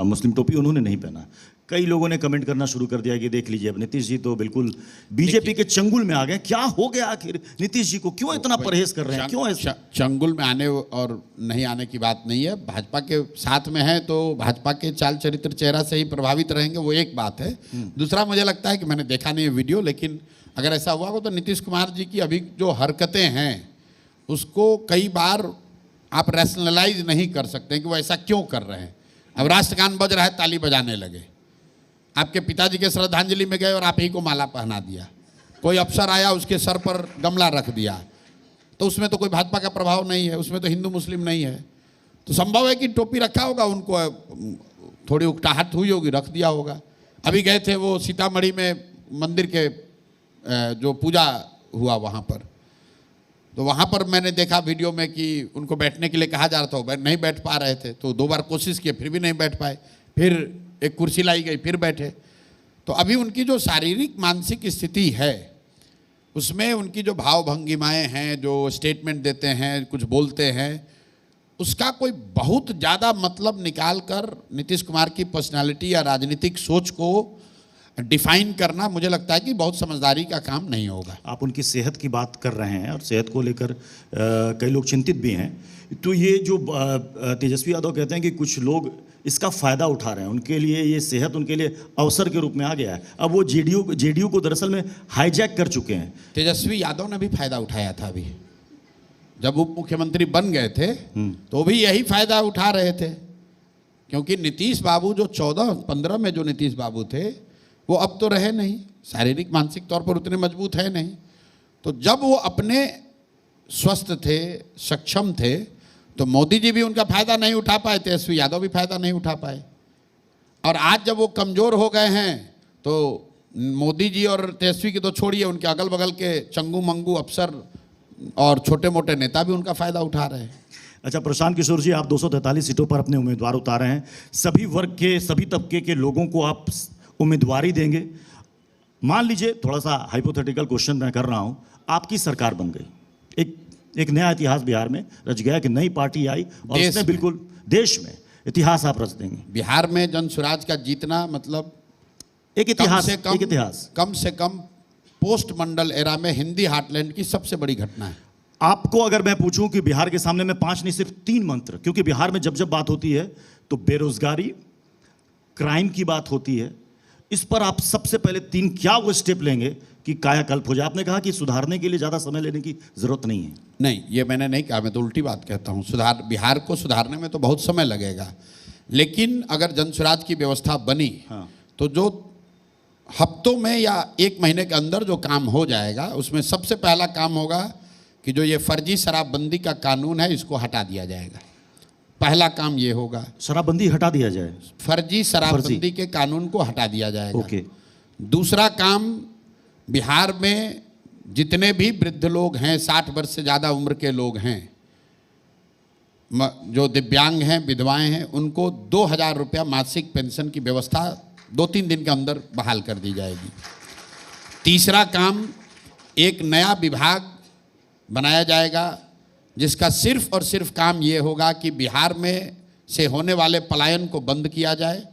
मुस्लिम टोपी, उन्होंने नहीं पहना। कई लोगों ने कमेंट करना शुरू कर दिया कि देख लीजिए अब नीतीश जी तो बिल्कुल बीजेपी के चंगुल में आ गए, क्या हो गया आखिर नीतीश जी को, क्यों इतना परहेज कर रहे हैं, क्यों ऐसा? चंगुल में आने और नहीं आने की बात नहीं है, भाजपा के साथ में है तो भाजपा के चाल चरित्र चेहरा से ही प्रभावित रहेंगे, वो एक बात है। दूसरा, मुझे लगता है कि मैंने देखा नहीं है वीडियो, लेकिन अगर ऐसा हुआ हो तो नीतीश कुमार जी की अभी जो हरकतें हैं उसको कई बार आप रैशनलाइज नहीं कर सकते कि वो ऐसा क्यों कर रहे हैं। अब राष्ट्रगान बज रहा है, ताली बजाने लगे, आपके पिताजी के श्रद्धांजलि में गए और आप ही को माला पहना दिया, कोई अफसर आया उसके सर पर गमला रख दिया, तो उसमें तो कोई भाजपा का प्रभाव नहीं है, उसमें तो हिंदू मुस्लिम नहीं है, तो संभव है कि टोपी रखा होगा, उनको थोड़ी उकटाहट हुई होगी, रख दिया होगा। अभी गए थे वो सीतामढ़ी में मंदिर के जो पूजा हुआ वहाँ पर, तो वहाँ पर मैंने देखा वीडियो में कि उनको बैठने के लिए कहा जा रहा था, नहीं बैठ पा रहे थे, तो 2 बार कोशिश किए फिर भी नहीं बैठ पाए, फिर एक कुर्सी लाई गई फिर बैठे। तो अभी उनकी जो शारीरिक मानसिक स्थिति है उसमें उनकी जो भाव भंगिमाएँ हैं, जो स्टेटमेंट देते हैं, कुछ बोलते हैं, उसका कोई बहुत ज़्यादा मतलब निकाल कर नीतीश कुमार की पर्सनालिटी या राजनीतिक सोच को डिफाइन करना मुझे लगता है कि बहुत समझदारी का काम नहीं होगा। आप उनकी सेहत की बात कर रहे हैं और सेहत को लेकर कई लोग चिंतित भी हैं, तो ये जो तेजस्वी यादव कहते हैं कि कुछ लोग इसका फ़ायदा उठा रहे हैं, उनके लिए ये सेहत उनके लिए अवसर के रूप में आ गया है। अब वो जेडीयू को दरअसल में हाईजैक कर चुके हैं। तेजस्वी यादव ने भी फायदा उठाया था, अभी जब उप मुख्यमंत्री बन गए थे तो भी यही फायदा उठा रहे थे, क्योंकि नीतीश बाबू जो 14-15 में जो नीतीश बाबू थे वो अब तो रहे नहीं, शारीरिक मानसिक तौर पर उतने मजबूत है नहीं, तो जब वो अपने स्वस्थ थे, सक्षम थे, तो मोदी जी भी उनका फायदा नहीं उठा पाए, तेजस्वी यादव भी फायदा नहीं उठा पाए। और आज जब वो कमज़ोर हो गए हैं तो मोदी जी और तेजस्वी की तो छोड़िए, उनके अगल बगल के चंगू मंगू अफसर और छोटे मोटे नेता भी उनका फ़ायदा उठा रहे हैं। अच्छा प्रशांत किशोर जी, आप 243 सीटों पर अपने उम्मीदवार उतारे हैं, सभी वर्ग के सभी तबके के लोगों को आप उम्मीदवारी देंगे। मान लीजिए, थोड़ा सा हाइपोथेटिकल क्वेश्चन मैं कर रहा हूं, आपकी सरकार बन गई, एक नया इतिहास बिहार में रच गया कि नई पार्टी आई और उसने बिल्कुल देश में इतिहास आप रच देंगे। बिहार में जन स्वराज का जीतना मतलब एक इतिहास कम से कम पोस्ट मंडल एरा में हिंदी हार्टलैंड की सबसे बड़ी घटना है। आपको अगर मैं पूछूं कि बिहार के सामने में 5 नहीं सिर्फ 3 मंत्र, क्योंकि बिहार में जब जब बात होती है तो बेरोजगारी, क्राइम की बात होती है, इस पर आप सबसे पहले 3 क्या वो स्टेप लेंगे कि कायाकल्प हो जाए? आपने कहा कि सुधारने के लिए ज़्यादा समय लेने की जरूरत नहीं है। नहीं, ये मैंने नहीं कहा, मैं तो उल्टी बात कहता हूँ। बिहार को सुधारने में तो बहुत समय लगेगा, लेकिन अगर जन स्वराज की व्यवस्था बनी तो जो हफ्तों में या 1 महीने के अंदर जो काम हो जाएगा, उसमें सबसे पहला काम होगा कि जो ये फर्जी शराबबंदी का कानून है इसको हटा दिया जाएगा। पहला काम ये होगा, शराबबंदी हटा दिया जाए, फर्जी शराबबंदी के कानून को हटा दिया जाएगा। ओके। दूसरा काम, बिहार में जितने भी वृद्ध लोग हैं, 60 वर्ष से ज़्यादा उम्र के लोग हैं, जो दिव्यांग हैं, विधवाएं हैं, उनको 2000 रुपया मासिक पेंशन की व्यवस्था 2-3 दिन के अंदर बहाल कर दी जाएगी। तीसरा काम, एक नया विभाग बनाया जाएगा जिसका सिर्फ और सिर्फ काम ये होगा कि बिहार में से होने वाले पलायन को बंद किया जाए,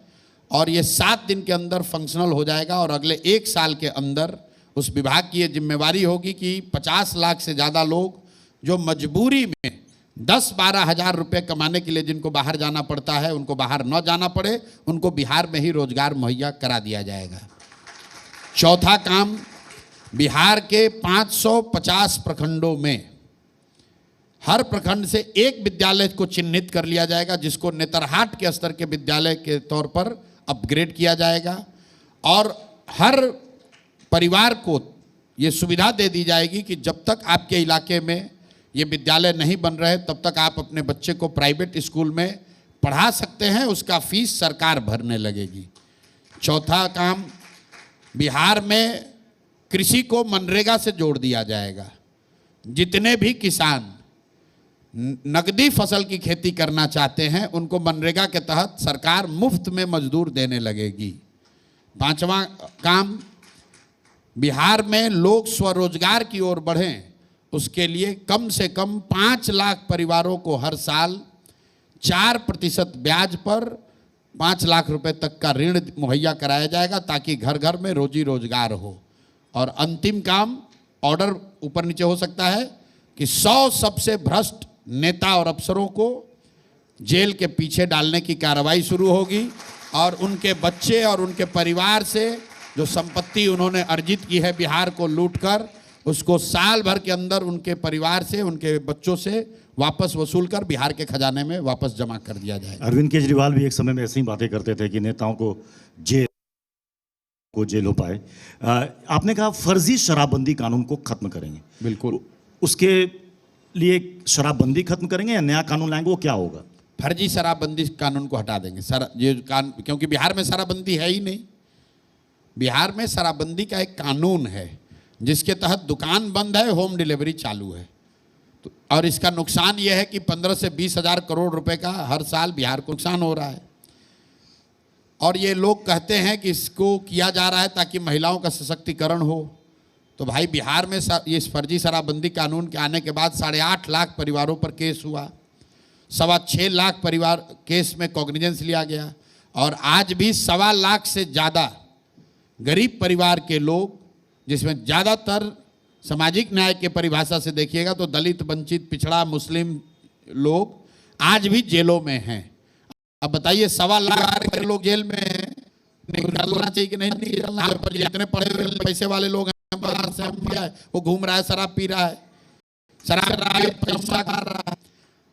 और ये 7 दिन के अंदर फंक्शनल हो जाएगा। और अगले 1 साल के अंदर उस विभाग की ये जिम्मेवारी होगी कि 50 लाख से ज़्यादा लोग जो मजबूरी में 10-12 हज़ार रुपये कमाने के लिए जिनको बाहर जाना पड़ता है, उनको बाहर न जाना पड़े, उनको बिहार में ही रोजगार मुहैया करा दिया जाएगा। चौथा काम, बिहार के 550 प्रखंडों में हर प्रखंड से एक विद्यालय को चिन्हित कर लिया जाएगा जिसको नेतरहाट के स्तर के विद्यालय के तौर पर अपग्रेड किया जाएगा, और हर परिवार को ये सुविधा दे दी जाएगी कि जब तक आपके इलाके में ये विद्यालय नहीं बन रहे तब तक आप अपने बच्चे को प्राइवेट स्कूल में पढ़ा सकते हैं, उसका फीस सरकार भरने लगेगी। चौथा काम, बिहार में कृषि को मनरेगा से जोड़ दिया जाएगा। जितने भी किसान नकदी फसल की खेती करना चाहते हैं उनको मनरेगा के तहत सरकार मुफ्त में मजदूर देने लगेगी। पांचवा काम, बिहार में लोग स्वरोजगार की ओर बढ़ें, उसके लिए कम से कम 5 लाख परिवारों को हर साल 4% ब्याज पर 5 लाख रुपए तक का ऋण मुहैया कराया जाएगा, ताकि घर घर में रोजी रोजगार हो। और अंतिम काम, ऑर्डर ऊपर नीचे हो सकता है कि 100 सबसे भ्रष्ट नेता और अफसरों को जेल के पीछे डालने की कार्रवाई शुरू होगी, और उनके बच्चे और उनके परिवार से जो संपत्ति उन्होंने अर्जित की है बिहार को लूटकर, उसको साल भर के अंदर उनके परिवार से, उनके बच्चों से वापस वसूल कर बिहार के खजाने में वापस जमा कर दिया जाएगा। अरविंद केजरीवाल भी एक समय में ऐसी बातें करते थे कि नेताओं को जेल हो पाए। आपने कहा फर्जी शराबबंदी कानून को खत्म करेंगे। बिल्कुल। उसके लिए शराबबंदी खत्म करेंगे या नया कानून लाएंगे, वो क्या होगा? फर्जी शराबबंदी कानून को हटा देंगे। क्योंकि बिहार में शराबबंदी है ही नहीं। बिहार में शराबबंदी का एक कानून है जिसके तहत दुकान बंद है, होम डिलीवरी चालू है। तो और इसका नुकसान यह है कि 15 से 20 हजार करोड़ रुपए का हर साल बिहार को नुकसान हो रहा है। और ये लोग कहते हैं कि इसको किया जा रहा है ताकि महिलाओं का सशक्तिकरण हो। तो भाई, बिहार में ये फर्जी शराबबंदी कानून के आने के बाद 8.5 लाख परिवारों पर केस हुआ, 6.25 लाख परिवार केस में कॉग्निजेंस लिया गया, और आज भी 1.25 लाख से ज़्यादा गरीब परिवार के लोग, जिसमें ज़्यादातर सामाजिक न्याय के परिभाषा से देखिएगा तो दलित, वंचित, पिछड़ा, मुस्लिम लोग आज भी जेलों में हैं। अब बताइए, 1.25 लाख लोग जेल में हैं, निकलना चाहिए कि नहीं निकलना? पर जितने पढ़े हुए पैसे वाले लोग हैं बाहर से, वो घूम रहा है, शराब पी रहा है, पैसा खा रहा है,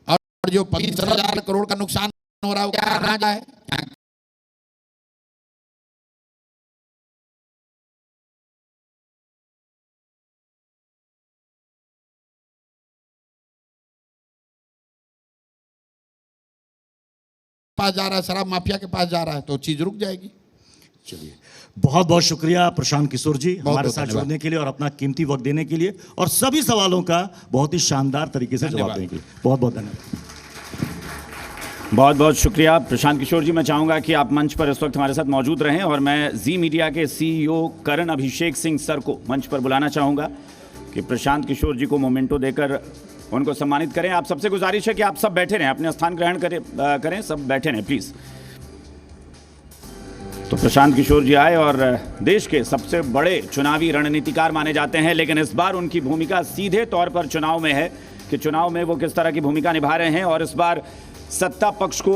और जो 25,000 करोड़ का नुकसान हो रहा है वो क्या रहा जाए? पास जा रहा है, शराब माफिया के पास जा रहा है, तो चीज रुक जाएगी। चलिए, बहुत बहुत शुक्रिया प्रशांत किशोर जी हमारे साथ धन्यवाद। जुड़ने के लिए और अपना कीमती वक्त देने के लिए, और सभी सवालों का बहुत ही शानदार तरीके से जवाब देने के लिए बहुत बहुत धन्यवाद। बहुत बहुत शुक्रिया प्रशांत किशोर जी। मैं चाहूँगा कि आप मंच पर इस वक्त हमारे साथ मौजूद रहें, और मैं जी मीडिया के CEO करण अभिषेक सिंह सर को मंच पर बुलाना चाहूँगा कि प्रशांत किशोर जी को मोमेंटो देकर उनको सम्मानित करें। आप सबसे गुजारिश है कि आप सब बैठे रहें, अपने स्थान ग्रहण करें, सब बैठे रहें प्लीज़। तो प्रशांत किशोर जी आए और देश के सबसे बड़े चुनावी रणनीतिकार माने जाते हैं, लेकिन इस बार उनकी भूमिका सीधे तौर पर चुनाव में है कि चुनाव में वो किस तरह की भूमिका निभा रहे हैं, और इस बार सत्ता पक्ष को